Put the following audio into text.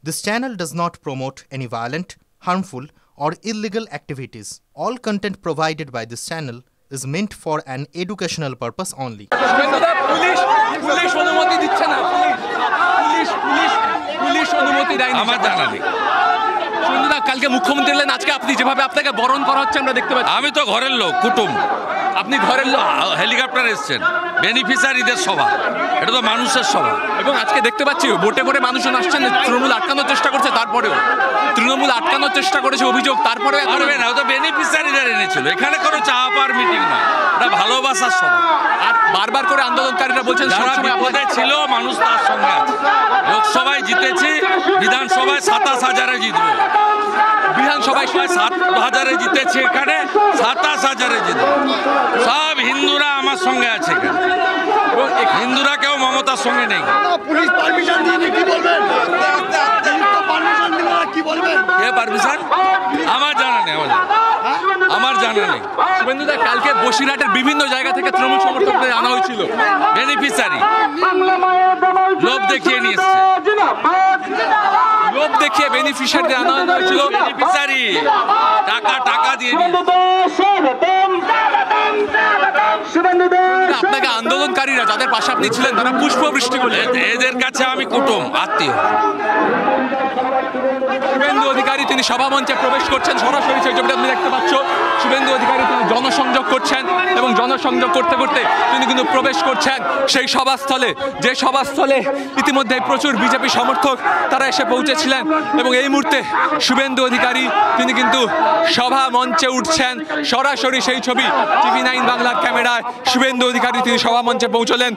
This channel does not promote any violent, harmful, or illegal activities. All content provided by this channel is meant for an educational purpose only. Police অনুমতি দিচ্ছে না police অনুমতি দেয়নি আমার জানা নেই। শুনুন, কালকে মুখ্যমন্ত্রী এলেন, আজকে আপনি যেভাবে আপনাকে বরণ করা হচ্ছে আমরা দেখতে পাচ্ছি। আমি তো ঘরের লোক, কুটুম। আপনি ঘরের লোক, হেলিকপ্টার এসছেন, বেনিফিশিয়ারিদের সভা, এটা তো মানুষের সভা। এবং আজকে দেখতে পাচ্ছি বোটে করে মানুষজন আসছেন, তৃণমূল আটকানোর চেষ্টা করছে, তারপরেও তৃণমূল আটকানোর চেষ্টা করেছে অভিযোগ, তারপরে পারবে না, ও তো বেনিফিশিয়ারিদের এনেছিল। এখানে কোনো চাওয়া পাওয়ার মিটিং না, এটা ভালোবাসার সভা। আর বারবার করে আন্দোলনকারীরা বলছেন যারা বিপদে ছিল মানুষ তার সঙ্গে আছে। লোকসভায় জিতেছি, বিধানসভায় 27,000-এ জিতবো। বিধানসভায় 7,000-এ জিতেছি, এখানে 27,000-এ জিতবো। সব হিন্দুরা আমার সঙ্গে আছে এখানে। হিন্দুরা কেউ মমতার সঙ্গে নেই। পুলিশ পারমিশন দিয়েছে, কি বলবেন? পারমিশন দিলে কি বলবেন? কে পারমিশন? আমার জানা নেই, আমার জানা নেই। শুভেন্দুদা, কালকে বসিরহাটের বিভিন্ন জায়গা থেকে তৃণমূল সমর্থকদের আনা হয়েছিল, বেনিফিশিয়ারি লোভ দেখিয়ে নিয়ে এসছে। লোভ দেখিয়ে বেনিফিশিয়ারিদের আনা হয়েছিল, বেনিফিশিয়ারি টাকা দিয়ে নিয়ে আপনাকে আন্দোলনকারীরা যাদের পাশে আপনি ছিলেন তারা পুষ্পবৃষ্টি করলেন। এদের কাছে আমি কুটুম, আত্মীয়। শুভেন্দু অধিকারী তিনি সভামঞ্চে প্রবেশ করছেন, সরাসরি সেই ছবিটা আপনি দেখতে পাচ্ছ। শুভেন্দু অধিকারী তিনি জনসংযোগ করছেন এবং জনসংযোগ করতে করতে তিনি কিন্তু প্রবেশ করছেন সেই সভাস্থলে, যে সভাস্থলে ইতিমধ্যে প্রচুর বিজেপি সমর্থক তারা এসে পৌঁছেছিলেন। এবং এই মুহূর্তে শুভেন্দু অধিকারী তিনি কিন্তু সভা মঞ্চে উঠছেন, সরাসরি সেই ছবি TV9 বাংলার ক্যামেরায়। শুভেন্দু অধিকারী তিনি সভা মঞ্চে পৌঁছলেন।